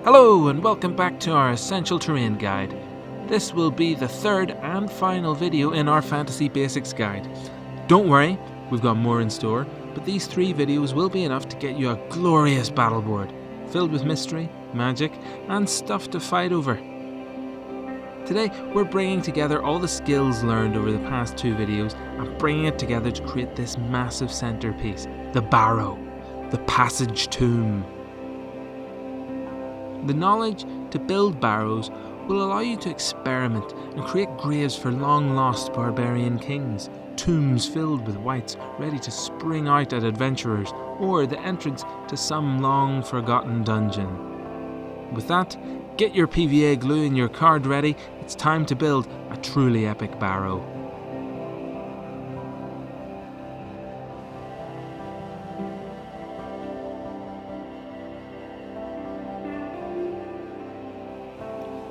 Hello and welcome back to our Essential Terrain Guide. This will be the third and final video in our Fantasy Basics Guide. Don't worry, we've got more in store, but these 3 videos will be enough to get you a glorious battle board, filled with mystery, magic, and stuff to fight over. Today, we're bringing together all the skills learned over the past 2 videos and bringing it together to create this massive centerpiece, the Barrow, the Passage Tomb. The knowledge to build barrows will allow you to experiment and create graves for long-lost barbarian kings, tombs filled with wights ready to spring out at adventurers, or the entrance to some long-forgotten dungeon. With that, get your PVA glue and your card ready. It's time to build a truly epic barrow.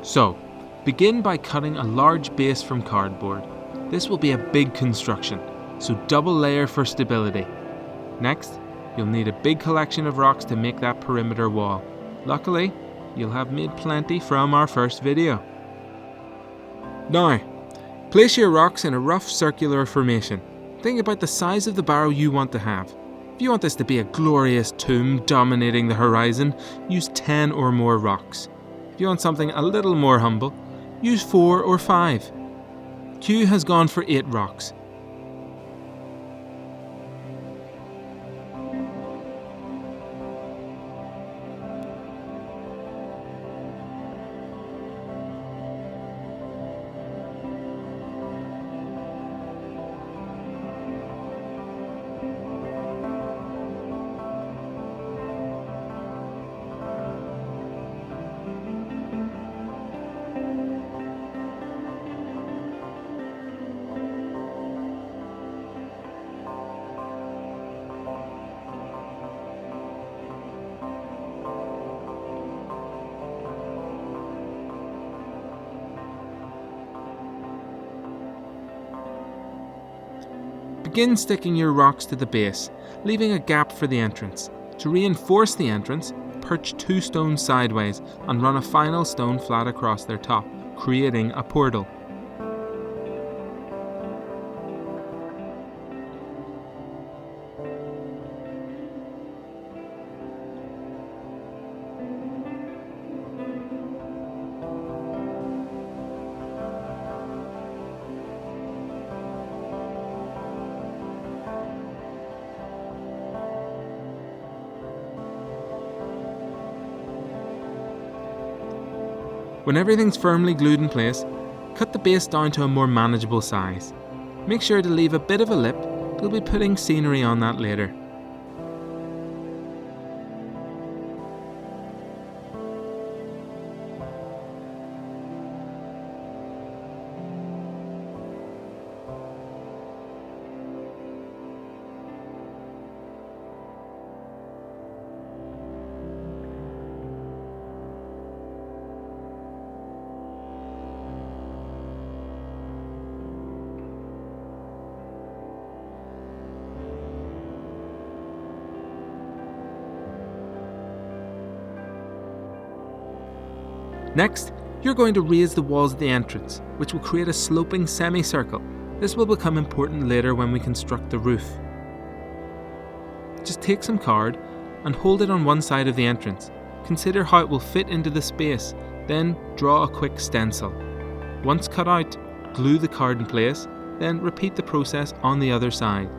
So, begin by cutting a large base from cardboard. This will be a big construction, so double layer for stability. Next, you'll need a big collection of rocks to make that perimeter wall. Luckily, you'll have made plenty from our first video. Now, place your rocks in a rough circular formation. Think about the size of the barrow you want to have. If you want this to be a glorious tomb dominating the horizon, use 10 or more rocks. If you want something a little more humble, use 4 or 5. Q has gone for 8 rocks. Begin sticking your rocks to the base, leaving a gap for the entrance. To reinforce the entrance, perch 2 stones sideways and run a final stone flat across their top, creating a portal. When everything's firmly glued in place, cut the base down to a more manageable size. Make sure to leave a bit of a lip, we'll be putting scenery on that later. Next, you're going to raise the walls at the entrance, which will create a sloping semicircle. This will become important later when we construct the roof. Just take some card and hold it on one side of the entrance. Consider how it will fit into the space, then draw a quick stencil. Once cut out, glue the card in place, then repeat the process on the other side.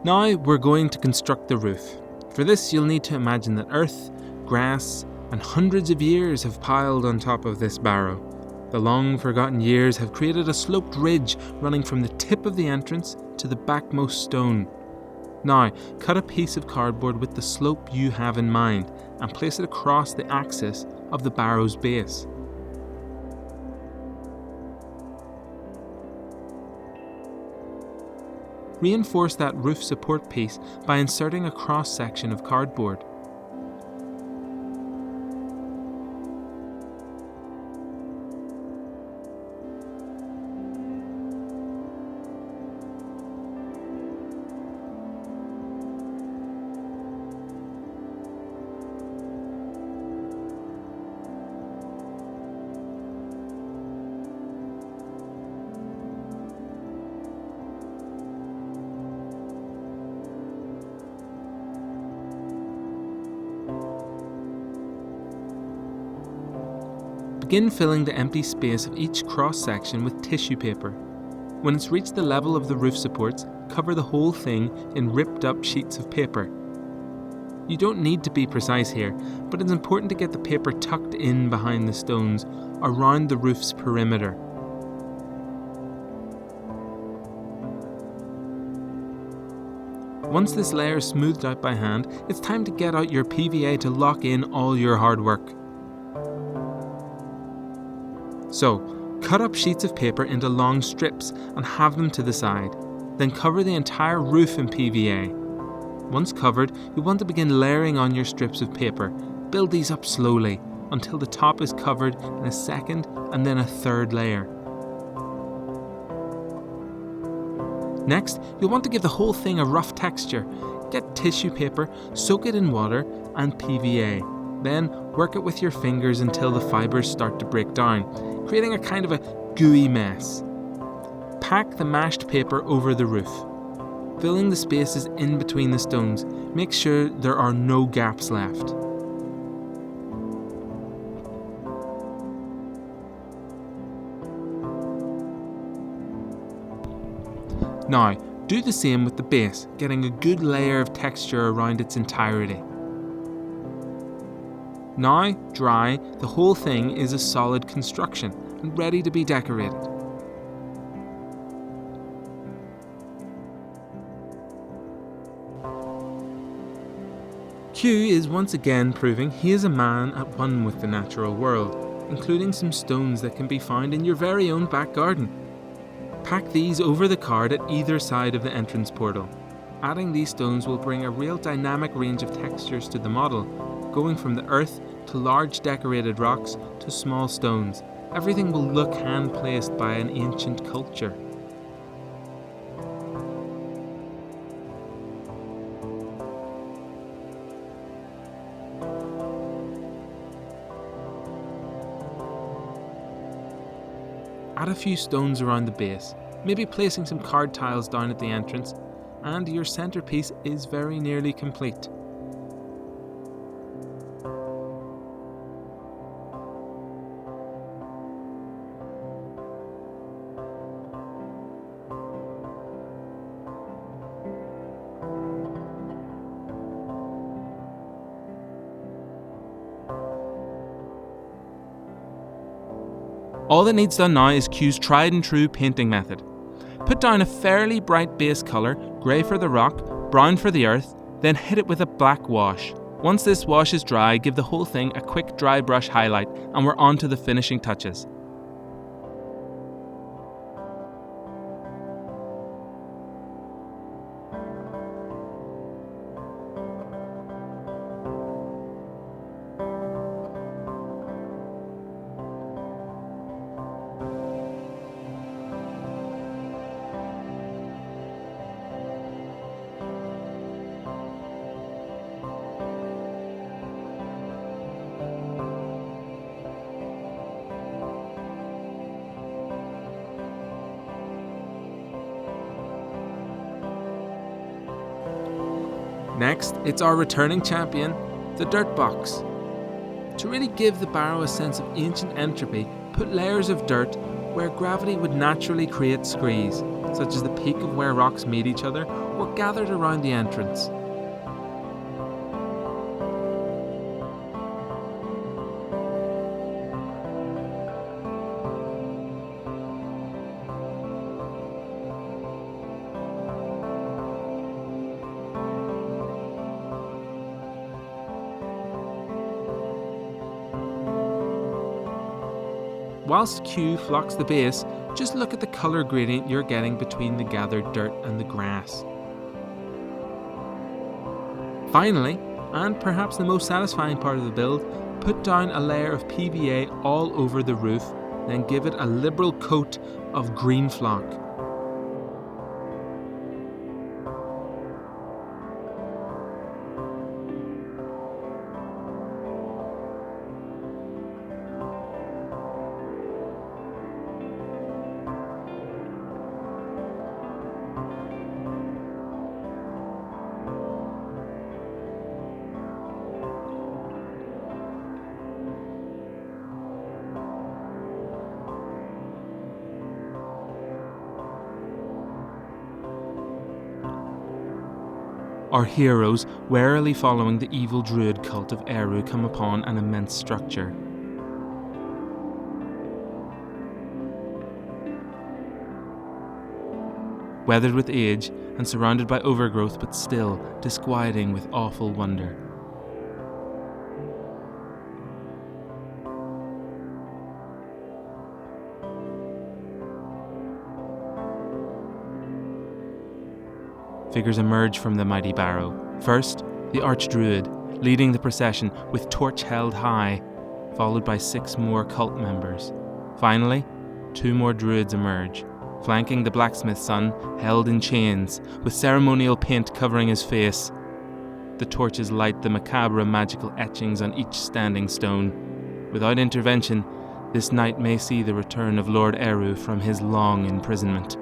Now we're going to construct the roof. For this you'll need to imagine that earth, grass, and hundreds of years have piled on top of this barrow. The long forgotten years have created a sloped ridge running from the tip of the entrance to the backmost stone. Now, cut a piece of cardboard with the slope you have in mind and place it across the axis of the barrow's base. Reinforce that roof support piece by inserting a cross section of cardboard. Begin filling the empty space of each cross-section with tissue paper. When it's reached the level of the roof supports, cover the whole thing in ripped-up sheets of paper. You don't need to be precise here, but it's important to get the paper tucked in behind the stones, around the roof's perimeter. Once this layer is smoothed out by hand, it's time to get out your PVA to lock in all your hard work. So, cut up sheets of paper into long strips and have them to the side. Then cover the entire roof in PVA. Once covered, you want to begin layering on your strips of paper. Build these up slowly until the top is covered in a second and then a third layer. Next, you'll want to give the whole thing a rough texture. Get tissue paper, soak it in water and PVA. Then work it with your fingers until the fibres start to break down, creating a kind of a gooey mess. Pack the mashed paper over the roof. Filling the spaces in between the stones, make sure there are no gaps left. Now, do the same with the base, getting a good layer of texture around its entirety. Now, dry, the whole thing is a solid construction and ready to be decorated. Q is once again proving he is a man at one with the natural world, including some stones that can be found in your very own back garden. Pack these over the card at either side of the entrance portal. Adding these stones will bring a real dynamic range of textures to the model, going from the earth to large decorated rocks to small stones. Everything will look hand-placed by an ancient culture. Add a few stones around the base, maybe placing some card tiles down at the entrance, and your centerpiece is very nearly complete. All that needs done now is Q's tried and true painting method. Put down a fairly bright base colour, grey for the rock, brown for the earth, then hit it with a black wash. Once this wash is dry, give the whole thing a quick dry brush highlight and we're on to the finishing touches. Next, it's our returning champion, the dirt box. To really give the barrow a sense of ancient entropy, put layers of dirt where gravity would naturally create screes, such as the peak of where rocks meet each other, were gathered around the entrance. Whilst Q flocks the base, just look at the colour gradient you're getting between the gathered dirt and the grass. Finally, and perhaps the most satisfying part of the build, put down a layer of PVA all over the roof, then give it a liberal coat of green flock. Our heroes, warily following the evil druid cult of Aedh, come upon an immense structure. Weathered with age and surrounded by overgrowth, but still disquieting with awful wonder. Figures emerge from the mighty Barrow. First, the Archdruid, leading the procession with torch held high, followed by 6 more cult members. Finally, 2 more druids emerge, flanking the blacksmith's son, held in chains, with ceremonial paint covering his face. The torches light the macabre magical etchings on each standing stone. Without intervention, this night may see the return of Lord Aedh from his long imprisonment.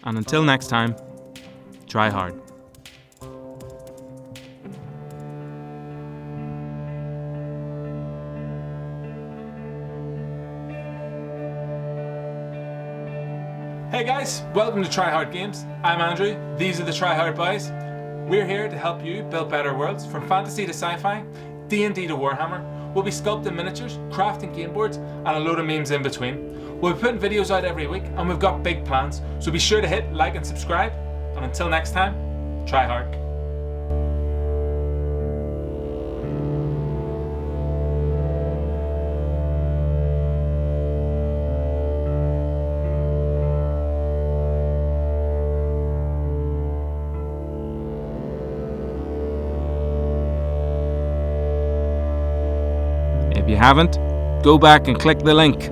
And until next time, try hard. Hey guys, welcome to Trihard Games. I'm Andrew, these are the Trihard boys. We're here to help you build better worlds, from fantasy to sci-fi, D&D to Warhammer. We'll be sculpting miniatures, crafting game boards, and a load of memes in between. We'll be putting videos out every week, and we've got big plans, so be sure to hit like and subscribe. And until next time, try hard. If you haven't, go back and click the link.